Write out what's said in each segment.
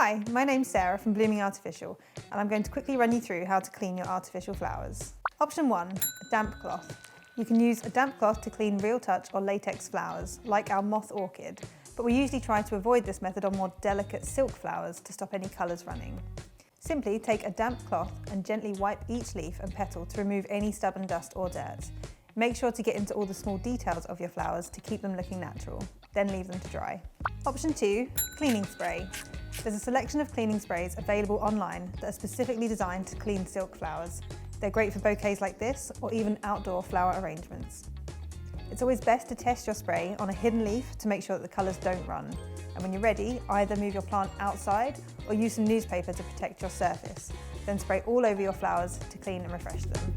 Hi, my name's Sarah from Blooming Artificial, and I'm going to quickly run you through how to clean your artificial flowers. Option 1, a damp cloth. You can use a damp cloth to clean real touch or latex flowers, like our moth orchid, but we usually try to avoid this method on more delicate silk flowers to stop any colours running. Simply take a damp cloth and gently wipe each leaf and petal to remove any stubborn dust or dirt. Make sure to get into all the small details of your flowers to keep them looking natural, then leave them to dry. Option 2, cleaning spray. There's a selection of cleaning sprays available online that are specifically designed to clean silk flowers. They're great for bouquets like this or even outdoor flower arrangements. It's always best to test your spray on a hidden leaf to make sure that the colours don't run. And when you're ready, either move your plant outside or use some newspaper to protect your surface. Then spray all over your flowers to clean and refresh them.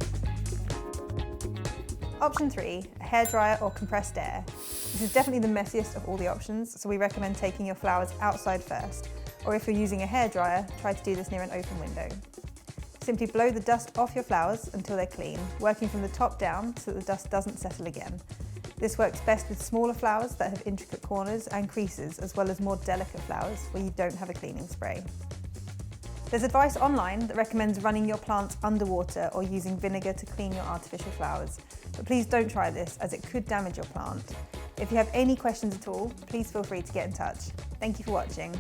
Option 3, a hairdryer or compressed air. This is definitely the messiest of all the options, so we recommend taking your flowers outside first. Or if you're using a hairdryer, try to do this near an open window. Simply blow the dust off your flowers until they're clean, working from the top down so that the dust doesn't settle again. This works best with smaller flowers that have intricate corners and creases, as well as more delicate flowers where you don't have a cleaning spray. There's advice online that recommends running your plants underwater or using vinegar to clean your artificial flowers, but please don't try this as it could damage your plant. If you have any questions at all, please feel free to get in touch. Thank you for watching.